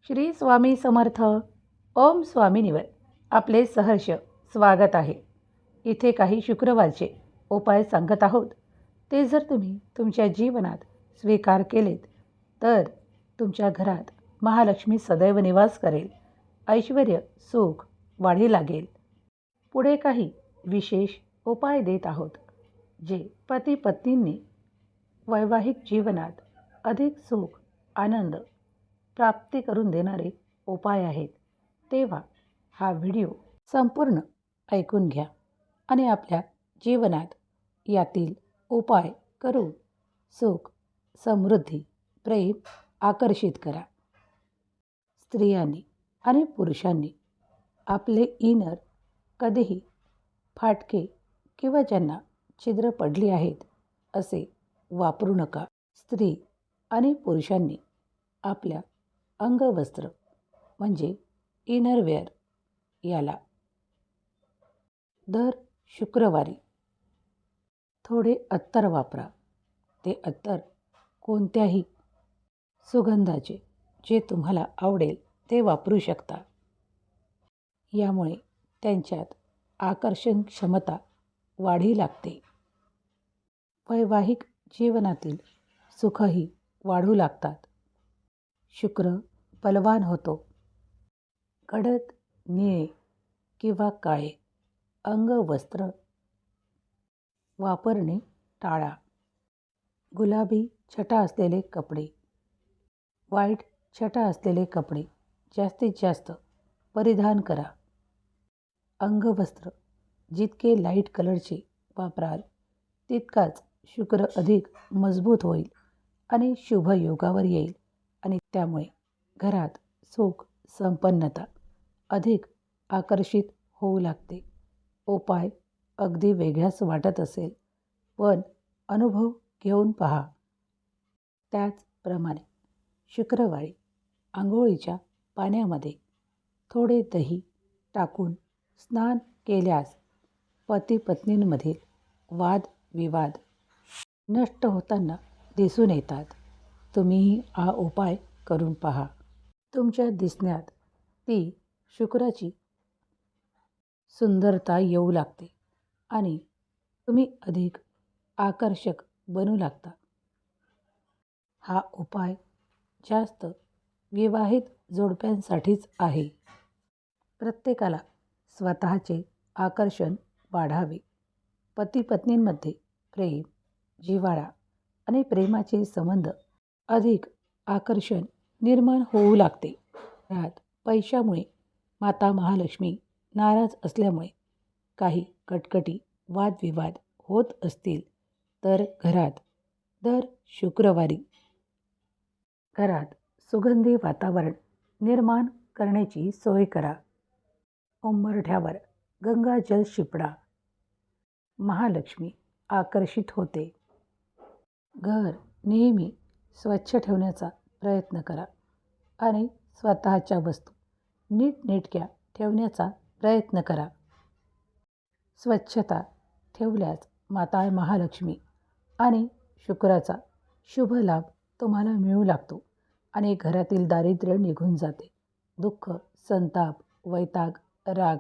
श्री स्वामी समर्थ. ओम स्वामिनीवर आपले सहर्ष स्वागत आहे. इथे काही शुक्रवारचे उपाय सांगत आहोत. ते जर तुम्ही तुमच्या जीवनात स्वीकार केलेत तर तुमच्या घरात महालक्ष्मी सदैव निवास करेल, ऐश्वर्य सुख वाढी लागेल. पुढे काही विशेष उपाय देत आहोत जे पती पत्नींनी वैवाहिक जीवनात अधिक सुख आनंद प्राप्ती करून देणारे उपाय आहेत. तेव्हा हा व्हिडिओ संपूर्ण ऐकून घ्या आणि आपल्या जीवनात यातील उपाय करून सुख समृद्धी प्रेम आकर्षित करा. स्त्रियांनी आणि पुरुषांनी आपले इनर कधीही फाटके किंवा ज्यांना छिद्र पडली आहेत असे वापरू नका. स्त्री आणि पुरुषांनी आपल्या अंगवस्त्र म्हणजे इनरवेअर याला दर शुक्रवारी थोडे अत्तर वापरा. ते अत्तर कोणत्याही सुगंधाचे जे तुम्हाला आवडेल ते वापरू शकता. यामुळे त्यांच्यात आकर्षण क्षमता वाढी लागते. वैवाहिक जीवनातील सुखही वाढू लागतात. शुक्र बलवान होतो. गडद निळे किंवा काळे अंगवस्त्र वापरणे टाळा. गुलाबी छटा असलेले कपडे, व्हाईट छटा असलेले कपडे जास्तीत जास्त परिधान करा. अंगवस्त्र जितके लाईट कलरचे वापराल तितकाच शुक्र अधिक मजबूत होईल आणि शुभ योगावर येईल आणि त्यामुळे घरात सुख संपन्नता अधिक आकर्षित होऊ लागते. उपाय अगदी वेगळाच वाटत असेल पण अनुभव घेऊन पहा. त्याचप्रमाणे शुक्रवारी आंघोळीच्या पाण्यामध्ये थोडे दही टाकून स्नान केल्यास पती पत्नींमधील वादविवाद नष्ट होताना दिसून येतात. तुम्हीही हा उपाय करून पहा. तुमच्या दिसण्यात ती शुक्राची सुंदरता येऊ लागते आणि तुम्ही अधिक आकर्षक बनू लागता. हा उपाय जास्त विवाहित जोडप्यांसाठीच आहे. प्रत्येकाला स्वतःचे आकर्षण वाढावे. पती पत्नींमध्ये प्रेम जिव्हाळा आणि प्रेमाचे संबंध अधिक आकर्षण निर्माण होऊ लागते. घरात पैशामुळे माता महालक्ष्मी नाराज असल्यामुळे काही कटकटी वादविवाद होत असतील तर घरात दर शुक्रवारी घरात सुगंधी वातावरण निर्माण करण्याची सोय करा. उंबरठ्यावर गंगाजल शिपडा. महालक्ष्मी आकर्षित होते. घर नेहमी स्वच्छ ठेवण्याचा प्रयत्न करा आणि स्वतःच्या वस्तू नीटनेटक्या ठेवण्याचा प्रयत्न करा. स्वच्छता ठेवल्यास माता महालक्ष्मी आणि शुक्राचा शुभ लाभ तुम्हाला मिळू लागतो आणि घरातील दारिद्र्य निघून जाते. दुःख संताप वैताग राग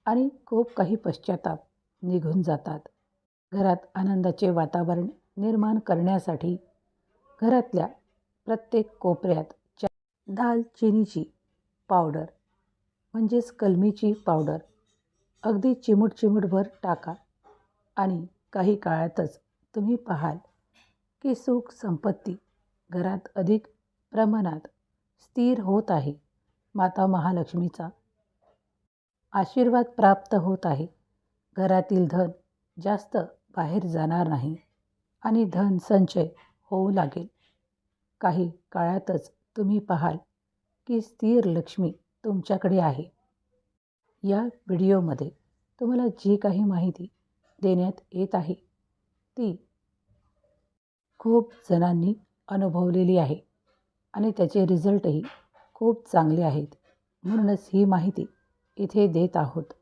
आणि खूप काही पश्चाताप निघून जातात. घरात आनंदाचे वातावरण निर्माण करण्यासाठी घरातल्या प्रत्येक कोपऱ्यात दालचिनीची पावडर म्हणजेच कलमीची पावडर अगदी चिमूटभर टाका आणि काही काळातच तुम्ही पाहाल की सुख संपत्ती घरात अधिक प्रमाणात स्थिर होत आहे. माता महालक्ष्मीचा आशीर्वाद प्राप्त होत आहे. घरातील धन जास्त बाहेर जाणार नाही आणि धन संचय होऊ लागेल. काही काळातच तुम्ही पाहाल की स्थिर लक्ष्मी तुमच्याकडे आहे. या व्हिडिओमध्ये तुम्हाला जी काही माहिती देण्यात येत आहे ती खूप जणांनी अनुभवलेली आहे आणि त्याचे रिझल्टही खूप चांगले आहेत. म्हणूनच ही माहिती इथे देत आहोत.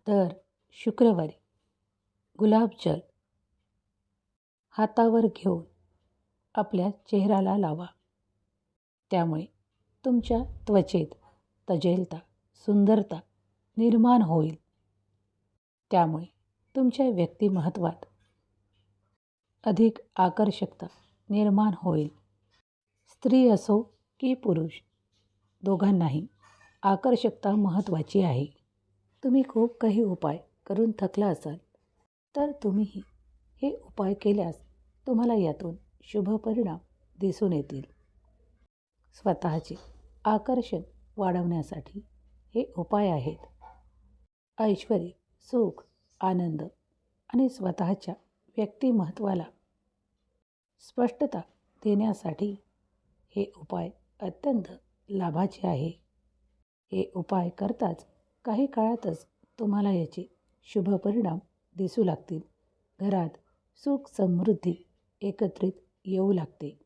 तर शुक्रवारी गुलाबजल हातावर घेऊन आपल्या चेहऱ्याला लावा. त्यामुळे तुमच्या त्वचेत तजेलता, सुंदरता निर्माण होईल. त्यामुळे तुमच्या व्यक्तिमत्वात अधिक आकर्षकता निर्माण होईल. स्त्री असो की पुरुष दोघांनाही आकर्षकता महत्त्वाची आहे. तुम्ही खूप काही उपाय करून थकला असाल तर तुम्हीही हे उपाय केल्यास तुम्हाला यातून शुभ परिणाम दिसून येतील. स्वतःचे आकर्षण वाढवण्यासाठी हे उपाय आहेत. ऐश्वर्य, सुख, आनंद आणि स्वतःच्या व्यक्तिमत्त्वाला स्पष्टता देण्यासाठी हे उपाय अत्यंत लाभाचे आहे. हे उपाय करताच काही काळातच तुम्हाला याचे शुभ परिणाम दिसू लागतील. घरात सुख समृद्धी एकत्रित येऊ लागते.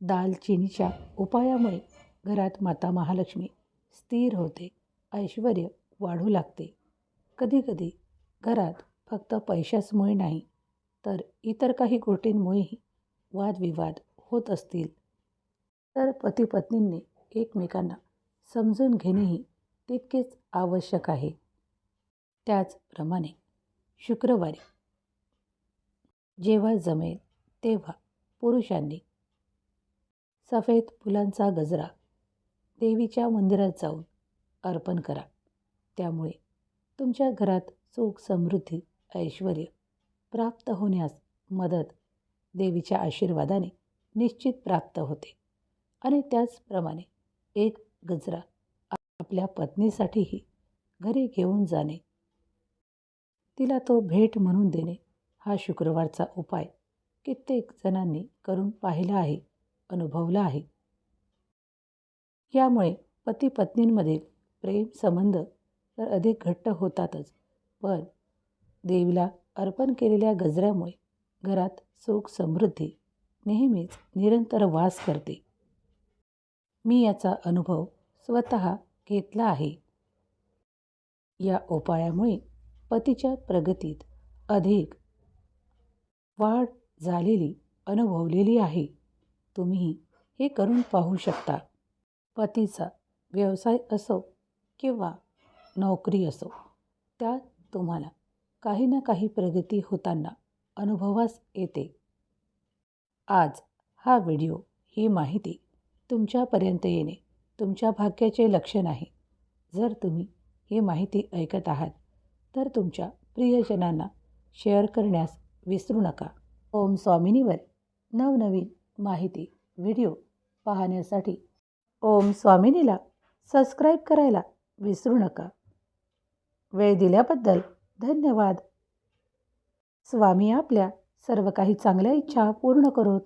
दालचिनीच्या उपायामुळे घरात माता महालक्ष्मी स्थिर होते, ऐश्वर्य वाढू लागते. कधीकधी घरात फक्त पैशाचमुळे नाही तर इतर काही गोष्टींमुळेही वादविवाद होत असतील तर पती पत्नींनी एकमेकांना समजून घेणेही तितकेच आवश्यक आहे. त्याचप्रमाणे शुक्रवारी जेव्हा जमेल तेव्हा पुरुषांनी सफेद फुलांचा गजरा देवीच्या मंदिरात जाऊन अर्पण करा. त्यामुळे तुमच्या घरात सुख समृद्धी ऐश्वर्य प्राप्त होण्यास मदत देवीच्या आशीर्वादाने निश्चित प्राप्त होते. आणि त्याचप्रमाणे एक गजरा आपल्या पत्नीसाठीही घरी घेऊन जाणे, तिला तो भेट म्हणून देणे हा शुक्रवारचा उपाय कित्येक जणांनी करून पाहिला आहे, अनुभवला आहे. यामुळे पती पत्नींमधील प्रेम संबंध तर अधिक घट्ट होतातच, पण देवीला अर्पण केलेल्या गजऱ्यामुळे घरात सुख समृद्धी नेहमीच निरंतर वास करते. मी याचा अनुभव स्वतः घेतला आहे. या उपायामुळे पतीच्या प्रगतीत अधिक वाढ झालेली अनुभवलेली आहे. तुम्ही हे करून पाहू शकता. पतीचा व्यवसाय असो किंवा नोकरी असो, त्यात तुम्हाला काही ना काही प्रगती होताना अनुभवास येते. आज हा व्हिडिओ, ही माहिती तुमच्यापर्यंत येणे तुमच्या भाग्याचे लक्षण आहे. जर तुम्ही ही माहिती ऐकत आहात तर तुमच्या प्रियजनांना शेअर करण्यास विसरू नका. ओम स्वामिनीवर नवनवीन माहिती व्हिडिओ पाहण्यासाठी ओम स्वामिनीला सबस्क्राईब करायला विसरू नका. वेळ दिल्याबद्दल धन्यवाद. स्वामी आपल्या सर्व काही चांगल्या इच्छा पूर्ण करोत.